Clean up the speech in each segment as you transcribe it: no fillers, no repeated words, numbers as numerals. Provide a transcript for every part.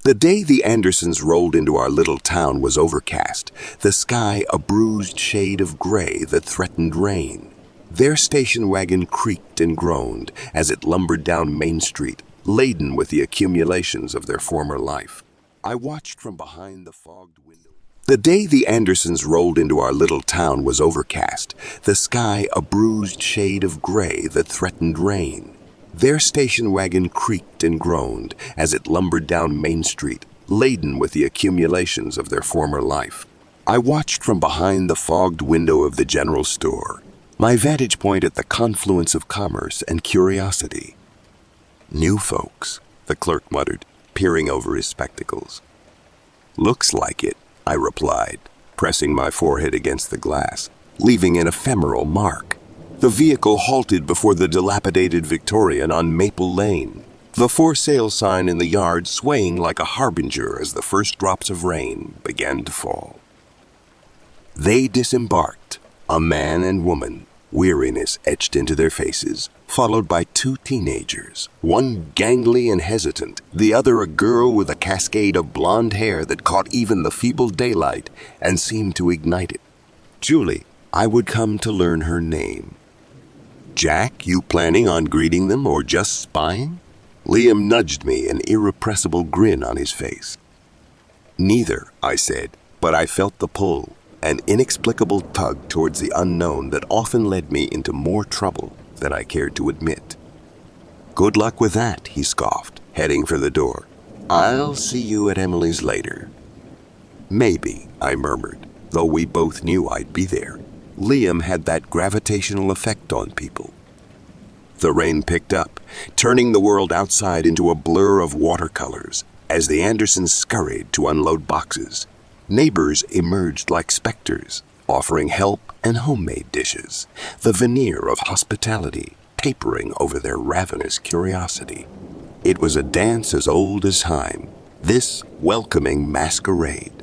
The day the Andersons rolled into our little town was overcast, the sky a bruised shade of gray that threatened rain. Their station wagon creaked and groaned as it lumbered down Main Street, laden with the accumulations of their former life. I watched from behind the fogged window. The day the Andersons rolled into our little town was overcast, the sky a bruised shade of gray that threatened rain. Their station wagon creaked and groaned as it lumbered down Main Street, laden with the accumulations of their former life. I watched from behind the fogged window of the general store, my vantage point at the confluence of commerce and curiosity. "New folks," the clerk muttered, peering over his spectacles. "Looks like it," I replied, pressing my forehead against the glass, leaving an ephemeral mark. The vehicle halted before the dilapidated Victorian on Maple Lane, the for sale sign in the yard swaying like a harbinger as the first drops of rain began to fall. They disembarked, a man and woman, weariness etched into their faces, followed by two teenagers, one gangly and hesitant, the other a girl with a cascade of blonde hair that caught even the feeble daylight and seemed to ignite it. Julie, I would come to learn her name. "Jack, you planning on greeting them or just spying?" Liam nudged me, an irrepressible grin on his face. "Neither," I said, but I felt the pull, an inexplicable tug towards the unknown that often led me into more trouble than I cared to admit. "Good luck with that," he scoffed, heading for the door. "I'll see you at Emily's later." "Maybe," I murmured, though we both knew I'd be there. Liam had that gravitational effect on people. The rain picked up, turning the world outside into a blur of watercolors as the Andersons scurried to unload boxes. Neighbors emerged like specters, offering help and homemade dishes, the veneer of hospitality papering over their ravenous curiosity. It was a dance as old as time, this welcoming masquerade.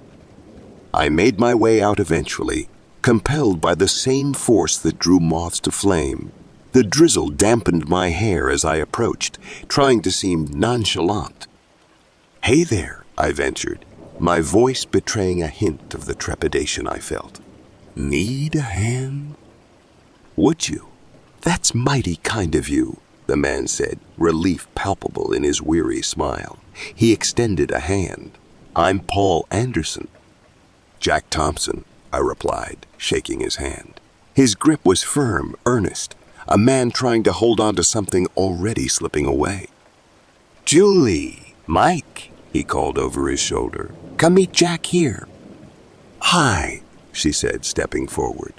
I made my way out eventually, compelled by the same force that drew moths to flame. The drizzle dampened my hair as I approached, trying to seem nonchalant. "Hey there," I ventured, my voice betraying a hint of the trepidation I felt. "Need a hand?" "Would you? That's mighty kind of you," the man said, relief palpable in his weary smile. He extended a hand. "I'm Paul Anderson." "Jack Thompson," I replied, shaking his hand. His grip was firm, earnest, a man trying to hold on to something already slipping away. "Julie, Mike," he called over his shoulder. "Come meet Jack here." "Hi," she said, stepping forward.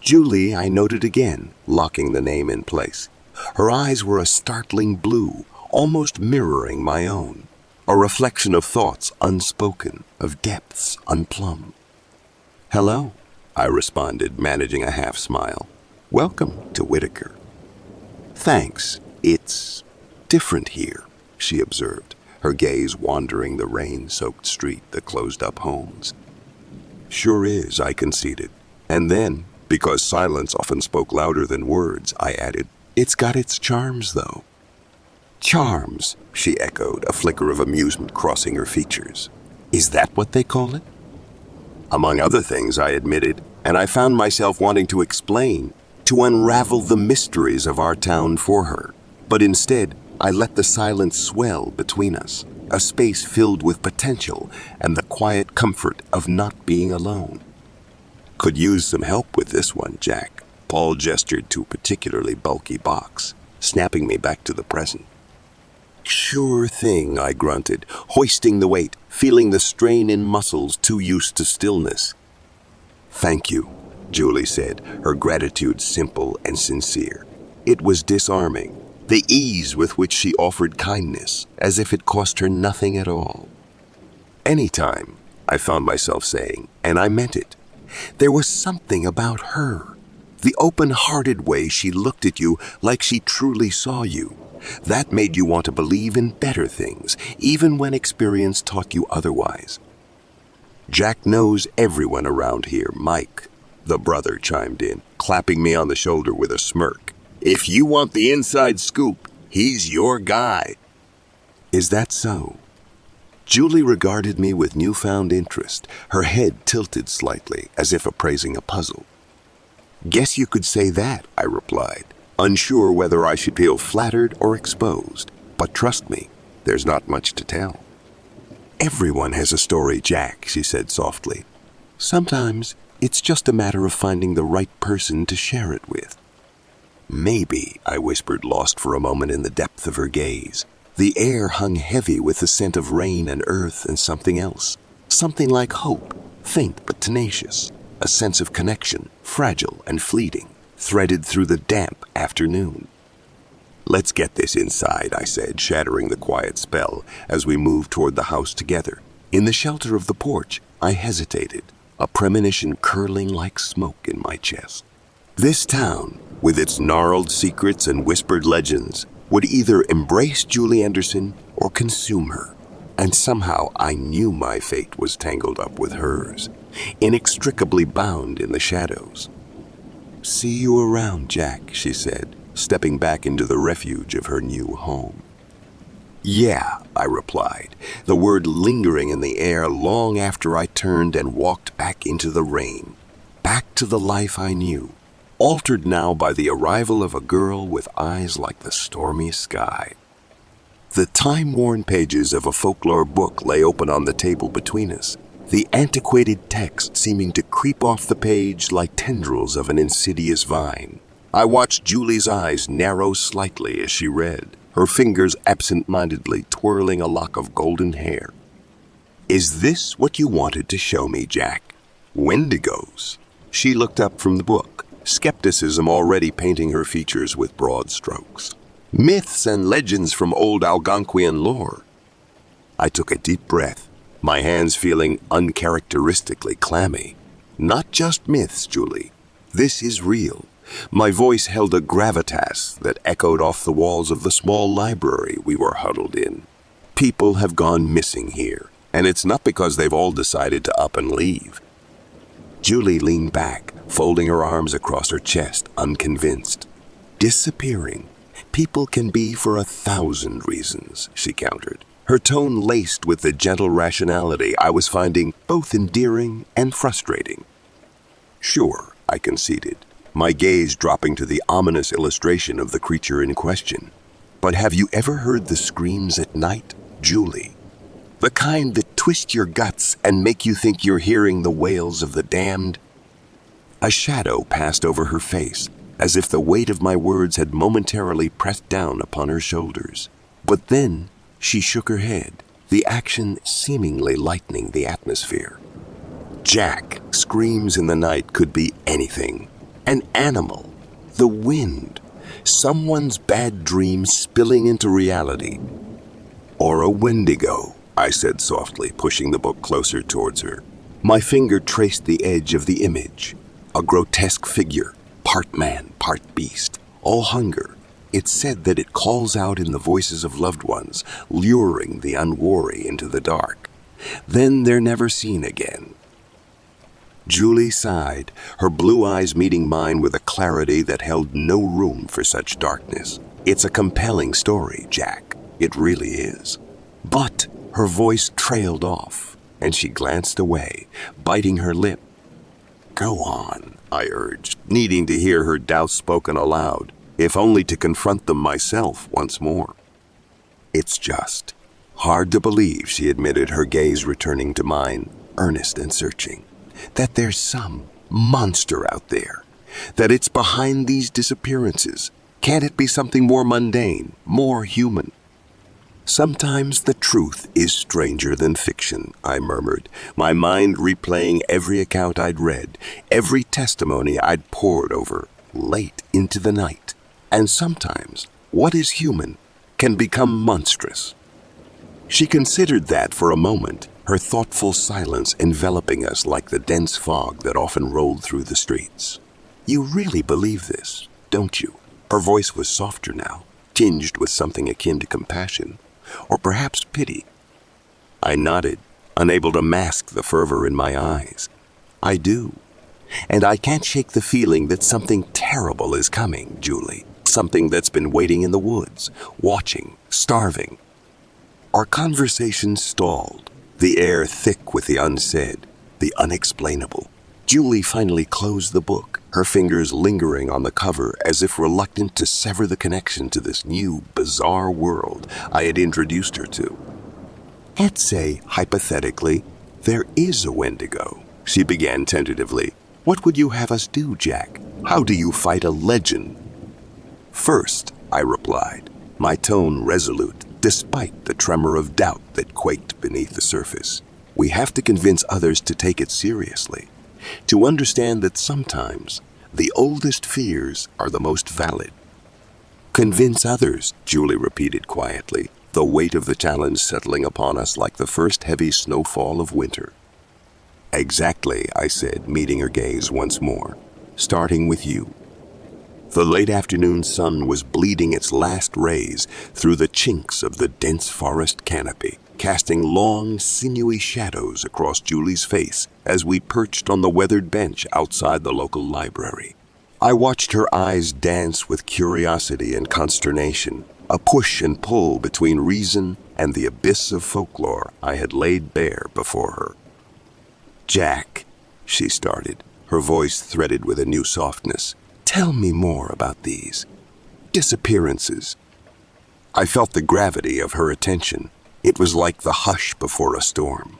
Julie, I noted again, locking the name in place. Her eyes were a startling blue, almost mirroring my own, a reflection of thoughts unspoken, of depths unplumbed. "Hello," I responded, managing a half smile. "Welcome to Whitaker." "Thanks. It's different here," she observed, her gaze wandering the rain-soaked street that closed up homes. "Sure is," I conceded. And then, because silence often spoke louder than words, I added, "It's got its charms, though." "Charms," she echoed, a flicker of amusement crossing her features. "Is that what they call it?" "Among other things," I admitted, and I found myself wanting to explain, to unravel the mysteries of our town for her. But instead, I let the silence swell between us, a space filled with potential and the quiet comfort of not being alone. "Could use some help with this one, Jack." Paul gestured to a particularly bulky box, snapping me back to the present. "Sure thing," I grunted, hoisting the weight, feeling the strain in muscles too used to stillness. "Thank you," Julie said, her gratitude simple and sincere. It was disarming, the ease with which she offered kindness, as if it cost her nothing at all. "Anytime," I found myself saying, and I meant it. There was something about her, the open-hearted way she looked at you like she truly saw you. That made you want to believe in better things, even when experience taught you otherwise. "Jack knows everyone around here, Mike," the brother chimed in, clapping me on the shoulder with a smirk. "If you want the inside scoop, he's your guy." "Is that so?" Julie regarded me with newfound interest, her head tilted slightly, as if appraising a puzzle. "Guess you could say that," I replied, unsure whether I should feel flattered or exposed. "But trust me, there's not much to tell." "Everyone has a story, Jack," she said softly. "Sometimes it's just a matter of finding the right person to share it with." "Maybe," I whispered, lost for a moment in the depth of her gaze. The air hung heavy with the scent of rain and earth and something else. Something like hope, faint but tenacious. A sense of connection, fragile and fleeting, threaded through the damp afternoon. "Let's get this inside," I said, shattering the quiet spell as we moved toward the house together. In the shelter of the porch, I hesitated, a premonition curling like smoke in my chest. This town, with its gnarled secrets and whispered legends, would either embrace Julie Anderson or consume her. And somehow I knew my fate was tangled up with hers, inextricably bound in the shadows. "See you around, Jack," she said, stepping back into the refuge of her new home. "Yeah," I replied, the word lingering in the air long after I turned and walked back into the rain, back to the life I knew, altered now by the arrival of a girl with eyes like the stormy sky. The time-worn pages of a folklore book lay open on the table between us, the antiquated text seeming to creep off the page like tendrils of an insidious vine. I watched Julie's eyes narrow slightly as she read, her fingers absent-mindedly twirling a lock of golden hair. "Is this what you wanted to show me, Jack? Wendigos?" She looked up from the book, skepticism already painting her features with broad strokes. "Myths and legends from old Algonquian lore." I took a deep breath, my hands feeling uncharacteristically clammy. "Not just myths, Julie. This is real." My voice held a gravitas that echoed off the walls of the small library we were huddled in. "People have gone missing here, and it's not because they've all decided to up and leave." Julie leaned back, folding her arms across her chest, unconvinced. "Disappearing. People can be for 1,000 reasons," she countered, her tone laced with the gentle rationality I was finding both endearing and frustrating. "Sure," I conceded, my gaze dropping to the ominous illustration of the creature in question. "But have you ever heard the screams at night, Julie? The kind that twist your guts and make you think you're hearing the wails of the damned?" A shadow passed over her face, as if the weight of my words had momentarily pressed down upon her shoulders. But then she shook her head, the action seemingly lightening the atmosphere. "Jack, screams in the night could be anything. An animal, the wind, someone's bad dream spilling into reality. Or a Wendigo," I said softly, pushing the book closer towards her. My finger traced the edge of the image, a grotesque figure, part man, part beast, all hunger. It said that it calls out in the voices of loved ones, luring the unwary into the dark. Then they're never seen again. Julie sighed, her blue eyes meeting mine with a clarity that held no room for such darkness. "It's a compelling story, Jack. It really is." But her voice trailed off, and she glanced away, biting her lip. "Go on," I urged, needing to hear her doubts spoken aloud, if only to confront them myself once more. "It's just hard to believe," she admitted, her gaze returning to mine, earnest and searching, "that there's some monster out there, that it's behind these disappearances. Can't it be something more mundane, more human?" "Sometimes the truth is stranger than fiction," I murmured, my mind replaying every account I'd read, every testimony I'd pored over, late into the night. "And sometimes what is human can become monstrous." She considered that for a moment, her thoughtful silence enveloping us like the dense fog that often rolled through the streets. "You really believe this, don't you?" Her voice was softer now, tinged with something akin to compassion, or perhaps pity. I nodded, unable to mask the fervor in my eyes. "I do. And I can't shake the feeling that something terrible is coming, Julie. Something that's been waiting in the woods, watching, starving." Our conversation stalled, the air thick with the unsaid, the unexplainable. Julie finally closed the book, her fingers lingering on the cover as if reluctant to sever the connection to this new, bizarre world I had introduced her to. Let's say, hypothetically, there is a Wendigo, she began tentatively. What would you have us do, Jack? How do you fight a legend? First, I replied, my tone resolute, despite the tremor of doubt that quaked beneath the surface. We have to convince others to take it seriously, to understand that sometimes the oldest fears are the most valid. Convince others, Julie repeated quietly, the weight of the challenge settling upon us like the first heavy snowfall of winter. Exactly, I said, meeting her gaze once more, starting with you. The late afternoon sun was bleeding its last rays through the chinks of the dense forest canopy, casting long, sinewy shadows across Julie's face as we perched on the weathered bench outside the local library. I watched her eyes dance with curiosity and consternation, a push and pull between reason and the abyss of folklore I had laid bare before her. Jack, she started, her voice threaded with a new softness. Tell me more about these disappearances. I felt the gravity of her attention. It was like the hush before a storm.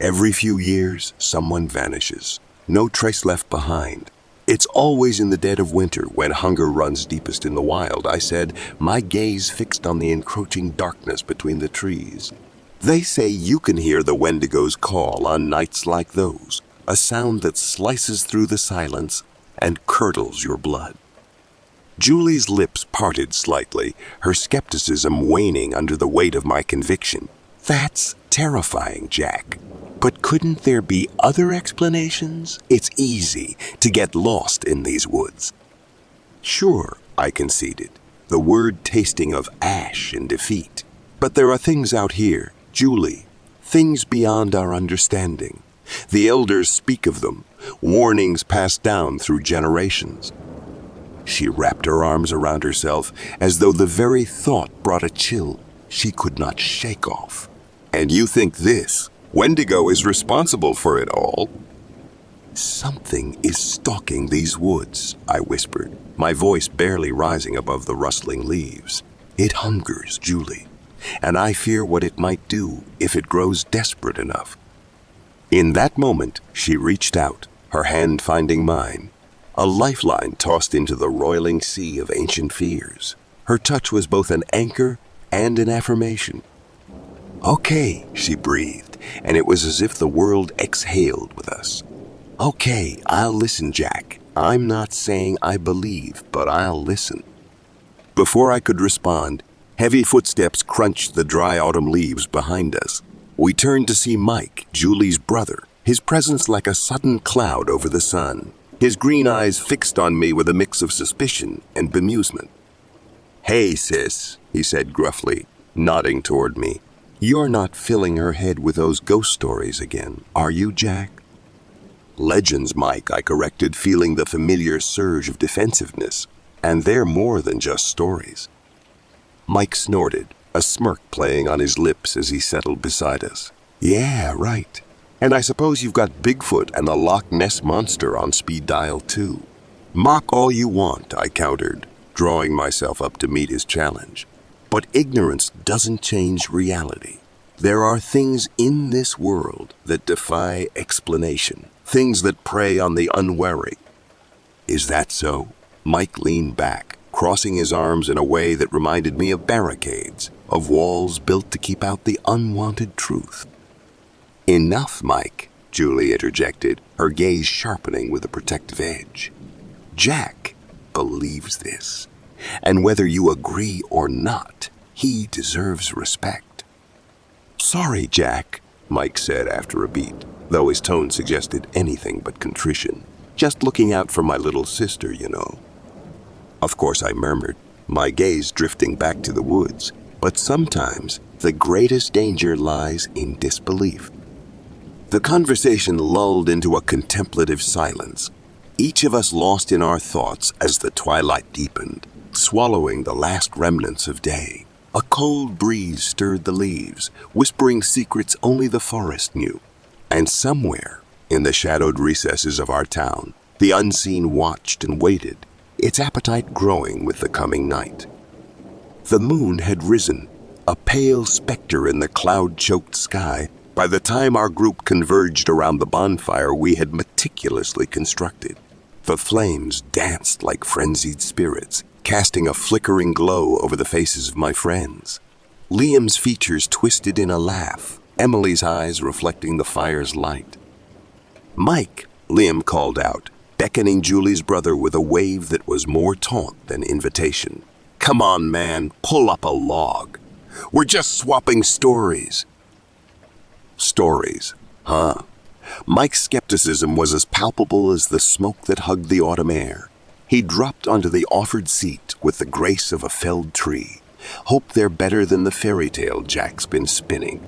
Every few years, someone vanishes. No trace left behind. It's always in the dead of winter when hunger runs deepest in the wild, I said, my gaze fixed on the encroaching darkness between the trees. They say you can hear the Wendigo's call on nights like those, a sound that slices through the silence and curdles your blood. Julie's lips parted slightly, her skepticism waning under the weight of my conviction. That's terrifying, Jack. But couldn't there be other explanations? It's easy to get lost in these woods. Sure, I conceded, the word tasting of ash and defeat. But there are things out here, Julie, things beyond our understanding. The elders speak of them, warnings passed down through generations. She wrapped her arms around herself as though the very thought brought a chill she could not shake off. And you think this, Wendigo is responsible for it all? Something is stalking these woods, I whispered, my voice barely rising above the rustling leaves. It hungers, Julie, and I fear what it might do if it grows desperate enough. In that moment, she reached out, her hand finding mine, a lifeline tossed into the roiling sea of ancient fears. Her touch was both an anchor and an affirmation. Okay, she breathed, and it was as if the world exhaled with us. Okay, I'll listen, Jack. I'm not saying I believe, but I'll listen. Before I could respond, heavy footsteps crunched the dry autumn leaves behind us. We turned to see Mike, Julie's brother, his presence like a sudden cloud over the sun, his green eyes fixed on me with a mix of suspicion and bemusement. Hey, sis, he said gruffly, nodding toward me. You're not filling her head with those ghost stories again, are you, Jack? Legends, Mike, I corrected, feeling the familiar surge of defensiveness. And they're more than just stories. Mike snorted, a smirk playing on his lips as he settled beside us. Yeah, right. And I suppose you've got Bigfoot and the Loch Ness Monster on speed dial too. Mock all you want, I countered, drawing myself up to meet his challenge. But ignorance doesn't change reality. There are things in this world that defy explanation, things that prey on the unwary. Is that so? Mike leaned back, crossing his arms in a way that reminded me of barricades, of walls built to keep out the unwanted truth. Enough, Mike, Julie interjected, her gaze sharpening with a protective edge. Jack believes this, and whether you agree or not, he deserves respect. Sorry, Jack, Mike said after a beat, though his tone suggested anything but contrition. Just looking out for my little sister, you know. Of course, I murmured, my gaze drifting back to the woods, but sometimes the greatest danger lies in disbelief. The conversation lulled into a contemplative silence, each of us lost in our thoughts as the twilight deepened, swallowing the last remnants of day. A cold breeze stirred the leaves, whispering secrets only the forest knew. And somewhere, in the shadowed recesses of our town, the unseen watched and waited, its appetite growing with the coming night. The moon had risen, a pale specter in the cloud-choked sky, by the time our group converged around the bonfire we had meticulously constructed. The flames danced like frenzied spirits, casting a flickering glow over the faces of my friends. Liam's features twisted in a laugh, Emily's eyes reflecting the fire's light. "Mike," Liam called out, beckoning Julie's brother with a wave that was more taunt than invitation. "Come on, man, pull up a log. We're just swapping stories." Stories, huh? Mike's skepticism was as palpable as the smoke that hugged the autumn air. He dropped onto the offered seat with the grace of a felled tree. "Hope they're better than the fairy tale Jack's been spinning."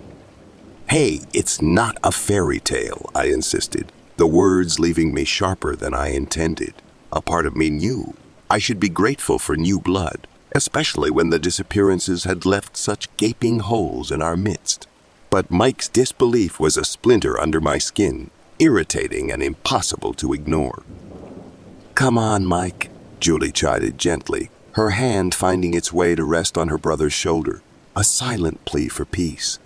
"Hey, it's not a fairy tale," I insisted, the words leaving me sharper than I intended. A part of me knew I should be grateful for new blood, especially when the disappearances had left such gaping holes in our midst. But Mike's disbelief was a splinter under my skin, irritating and impossible to ignore. "Come on, Mike," Julie chided gently, her hand finding its way to rest on her brother's shoulder, a silent plea for peace.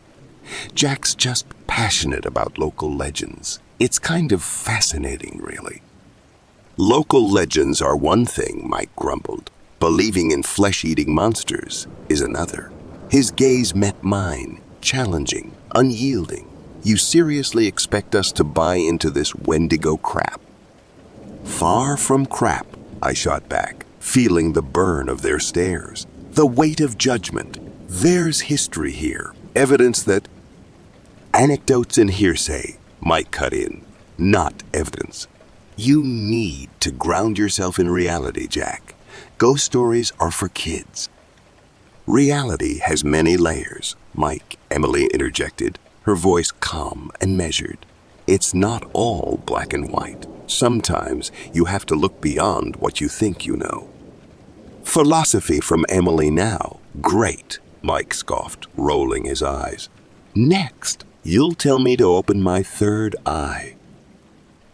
"Jack's just passionate about local legends. It's kind of fascinating, really." "Local legends are one thing," Mike grumbled. "Believing in flesh-eating monsters is another." His gaze met mine, challenging, unyielding. "You seriously expect us to buy into this Wendigo crap?" "Far from crap," I shot back, feeling the burn of their stares. "The weight of judgment. There's history here, evidence that—" "Anecdotes and hearsay," Mike cut in, "not evidence. You need to ground yourself in reality, Jack. Ghost stories are for kids." "Reality has many layers, Mike," Emily interjected, her voice calm and measured. "It's not all black and white. Sometimes you have to look beyond what you think you know." "Philosophy from Emily now. Great," Mike scoffed, rolling his eyes. "Next, you'll tell me to open my third eye."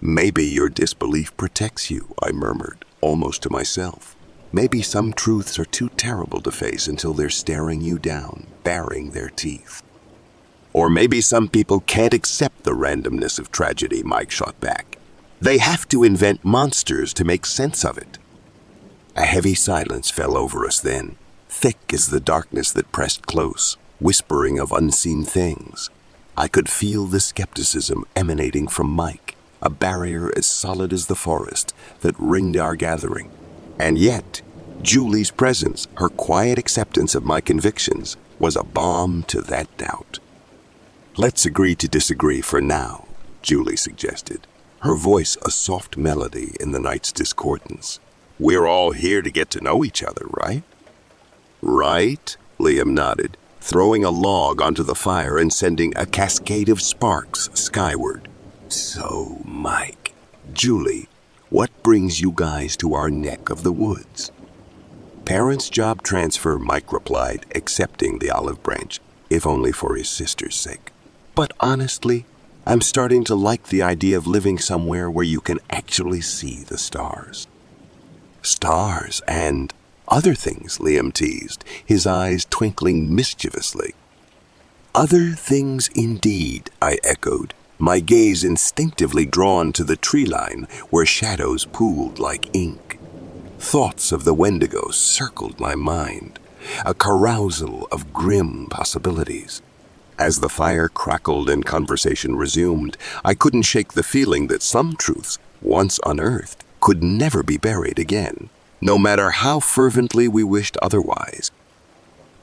"Maybe your disbelief protects you," I murmured, almost to myself. "Maybe some truths are too terrible to face until they're staring you down, baring their teeth." "Or maybe some people can't accept the randomness of tragedy," Mike shot back. "They have to invent monsters to make sense of it." A heavy silence fell over us then, thick as the darkness that pressed close, whispering of unseen things. I could feel the skepticism emanating from Mike, a barrier as solid as the forest that ringed our gathering. And yet, Julie's presence, her quiet acceptance of my convictions, was a balm to that doubt. "Let's agree to disagree for now," Julie suggested, her voice a soft melody in the night's discordance. "We're all here to get to know each other, right?" "Right," Liam nodded, throwing a log onto the fire and sending a cascade of sparks skyward. "So, Mike, Julie, what brings you guys to our neck of the woods?" "Parents' job transfer," Mike replied, accepting the olive branch, if only for his sister's sake. "But honestly, I'm starting to like the idea of living somewhere where you can actually see the stars." "Stars and other things," Liam teased, his eyes twinkling mischievously. "Other things indeed," I echoed, my gaze instinctively drawn to the tree line where shadows pooled like ink. Thoughts of the Wendigo circled my mind, a carousal of grim possibilities. As the fire crackled and conversation resumed, I couldn't shake the feeling that some truths, once unearthed, could never be buried again, no matter how fervently we wished otherwise.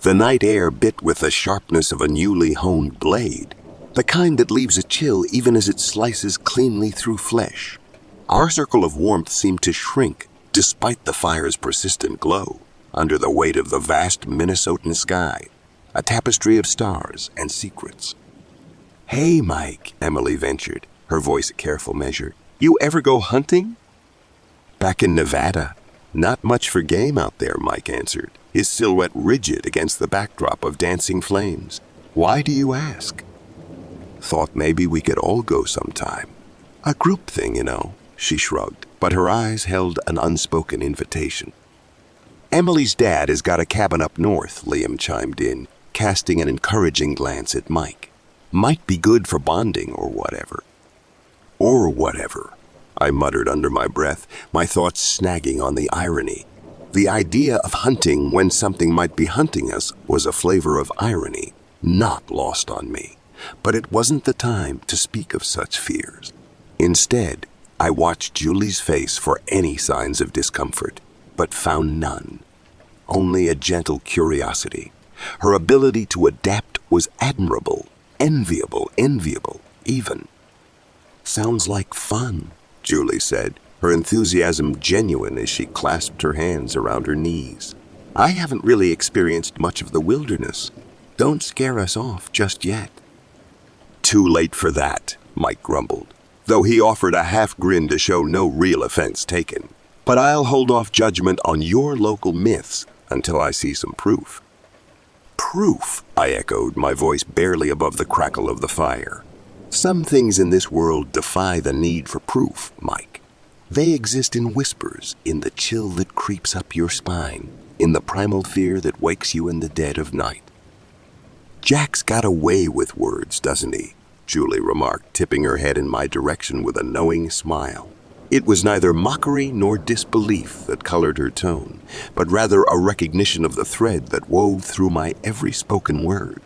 The night air bit with the sharpness of a newly honed blade, the kind that leaves a chill even as it slices cleanly through flesh. Our circle of warmth seemed to shrink, despite the fire's persistent glow, under the weight of the vast Minnesotan sky, a tapestry of stars and secrets. "Hey, Mike," Emily ventured, her voice a careful measure. "You ever go hunting?" "Back in Nevada. Not much for game out there," Mike answered, his silhouette rigid against the backdrop of dancing flames. "Why do you ask?" "Thought maybe we could all go sometime. A group thing, you know," she shrugged, but her eyes held an unspoken invitation. "Emily's dad has got a cabin up north," Liam chimed in, casting an encouraging glance at Mike. "Might be good for bonding or whatever." "Or whatever," I muttered under my breath, my thoughts snagging on the irony. The idea of hunting when something might be hunting us was a flavor of irony, not lost on me. But it wasn't the time to speak of such fears. Instead, I watched Julie's face for any signs of discomfort, but found none. Only a gentle curiosity. Her ability to adapt was admirable, enviable even. "Sounds like fun," Julie said, her enthusiasm genuine as she clasped her hands around her knees. "I haven't really experienced much of the wilderness. Don't scare us off just yet." "Too late for that," Mike grumbled, though he offered a half grin to show no real offense taken. "But I'll hold off judgment on your local myths until I see some proof." "Proof," I echoed, my voice barely above the crackle of the fire. "Some things in this world defy the need for proof, Mike. They exist in whispers, in the chill that creeps up your spine, in the primal fear that wakes you in the dead of night." "Jack's got a way with words, doesn't he?" Julie remarked, tipping her head in my direction with a knowing smile. It was neither mockery nor disbelief that colored her tone, but rather a recognition of the thread that wove through my every spoken word.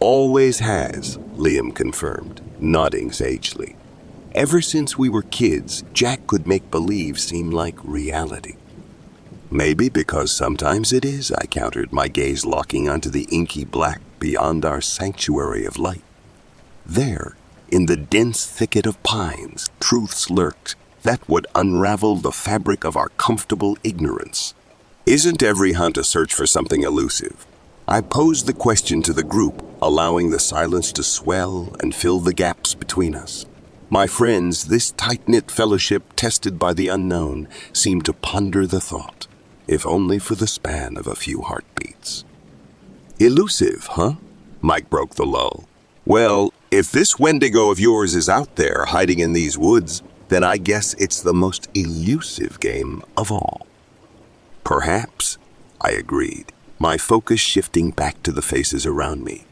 "Always has," Liam confirmed, nodding sagely. "Ever since we were kids, Jack could make believe seem like reality." "Maybe because sometimes it is," I countered, my gaze locking onto the inky black beyond our sanctuary of light. There, in the dense thicket of pines, truths lurked that would unravel the fabric of our comfortable ignorance. Isn't every hunt a search for something elusive? I posed the question to the group, allowing the silence to swell and fill the gaps between us. My friends, this tight-knit fellowship tested by the unknown, seemed to ponder the thought, if only for the span of a few heartbeats. "Elusive, huh?" Mike broke the lull. "Well, if this Wendigo of yours is out there hiding in these woods, then I guess it's the most elusive game of all." "Perhaps," I agreed, my focus shifting back to the faces around me.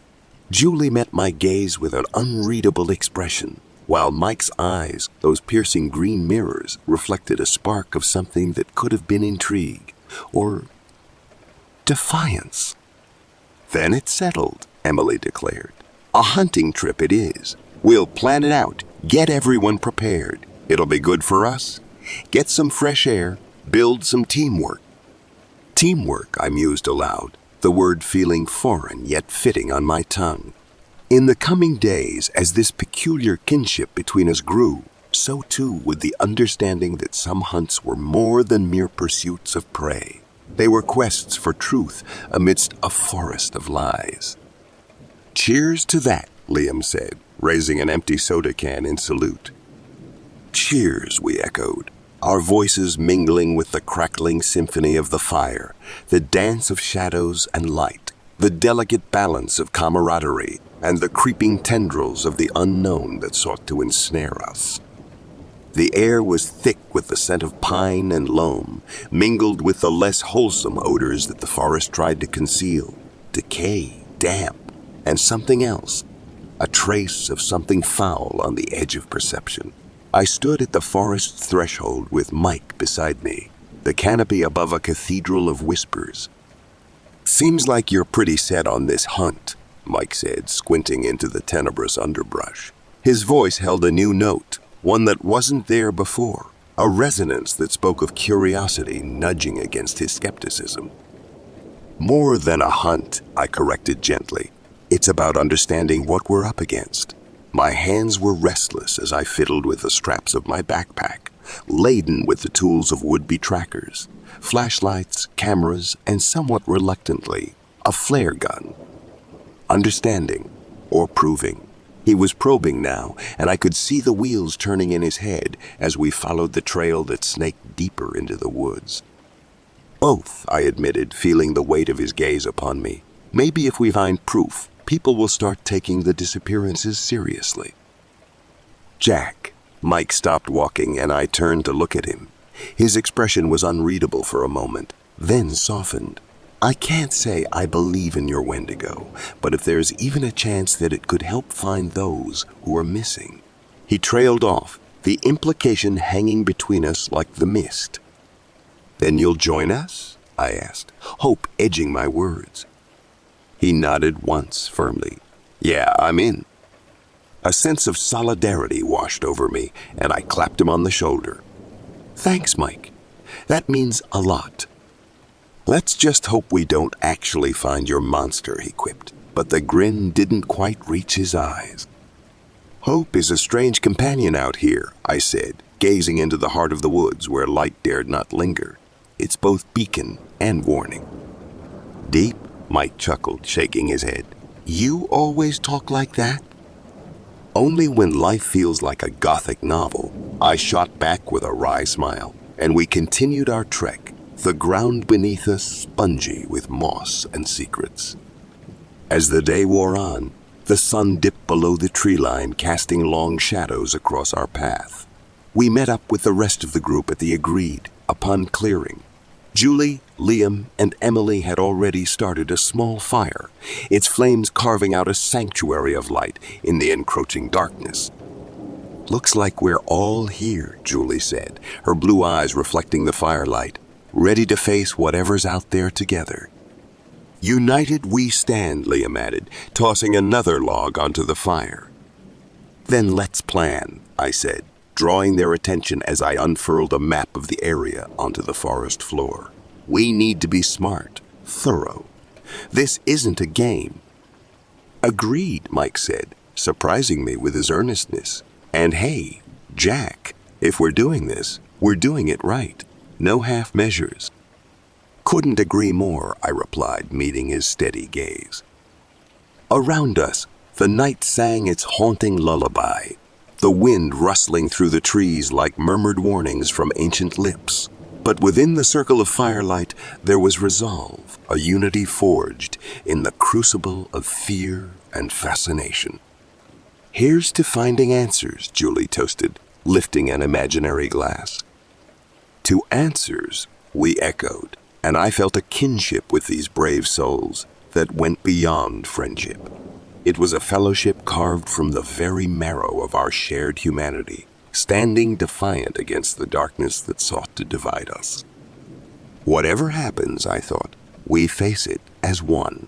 Julie met my gaze with an unreadable expression, while Mike's eyes, those piercing green mirrors, reflected a spark of something that could have been intrigue or defiance. "Then it's settled," Emily declared. "A hunting trip it is. We'll plan it out, get everyone prepared. It'll be good for us. Get some fresh air, build some teamwork." Teamwork, I mused aloud, the word feeling foreign yet fitting on my tongue. In the coming days, as this peculiar kinship between us grew, so too would the understanding that some hunts were more than mere pursuits of prey. They were quests for truth amidst a forest of lies. "Cheers to that," Liam said, raising an empty soda can in salute. "Cheers," we echoed, our voices mingling with the crackling symphony of the fire, the dance of shadows and light, the delicate balance of camaraderie, and the creeping tendrils of the unknown that sought to ensnare us. The air was thick with the scent of pine and loam, mingled with the less wholesome odors that the forest tried to conceal, decay, damp, and something else, a trace of something foul on the edge of perception. I stood at the forest's threshold with Mike beside me, the canopy above a cathedral of whispers. "Seems like you're pretty set on this hunt," Mike said, squinting into the tenebrous underbrush. His voice held a new note, one that wasn't there before, a resonance that spoke of curiosity nudging against his skepticism. "More than a hunt," I corrected gently. "It's about understanding what we're up against." My hands were restless as I fiddled with the straps of my backpack, laden with the tools of would-be trackers, flashlights, cameras, and somewhat reluctantly, a flare gun. Understanding, or proving. He was probing now, and I could see the wheels turning in his head as we followed the trail that snaked deeper into the woods. Both, I admitted, feeling the weight of his gaze upon me. Maybe if we find proof, people will start taking the disappearances seriously. Jack. Mike stopped walking and I turned to look at him. His expression was unreadable for a moment, then softened. I can't say I believe in your Wendigo, but if there's even a chance that it could help find those who are missing. He trailed off, the implication hanging between us like the mist. Then you'll join us? I asked, hope edging my words. He nodded once firmly. Yeah, I'm in. A sense of solidarity washed over me, and I clapped him on the shoulder. Thanks, Mike. That means a lot. Let's just hope we don't actually find your monster, he quipped, but the grin didn't quite reach his eyes. Hope is a strange companion out here, I said, gazing into the heart of the woods where light dared not linger. It's both beacon and warning. Deep? Mike chuckled, shaking his head. You always talk like that? Only when life feels like a gothic novel, I shot back with a wry smile, and we continued our trek, the ground beneath us spongy with moss and secrets. As the day wore on, the sun dipped below the tree line, casting long shadows across our path. We met up with the rest of the group at the agreed upon clearing. Julie, Liam, and Emily had already started a small fire, its flames carving out a sanctuary of light in the encroaching darkness. Looks like we're all here, Julie said, her blue eyes reflecting the firelight, ready to face whatever's out there together. United we stand, Liam added, tossing another log onto the fire. Then let's plan, I said, drawing their attention as I unfurled a map of the area onto the forest floor. We need to be smart, thorough. This isn't a game. Agreed, Mike said, surprising me with his earnestness. And hey, Jack, if we're doing this, we're doing it right. No half measures. Couldn't agree more, I replied, meeting his steady gaze. Around us, the night sang its haunting lullaby, the wind rustling through the trees like murmured warnings from ancient lips. But within the circle of firelight, there was resolve, a unity forged in the crucible of fear and fascination. Here's to finding answers, Julie toasted, lifting an imaginary glass. To answers, we echoed, and I felt a kinship with these brave souls that went beyond friendship. It was a fellowship carved from the very marrow of our shared humanity, standing defiant against the darkness that sought to divide us. Whatever happens, I thought, we face it as one.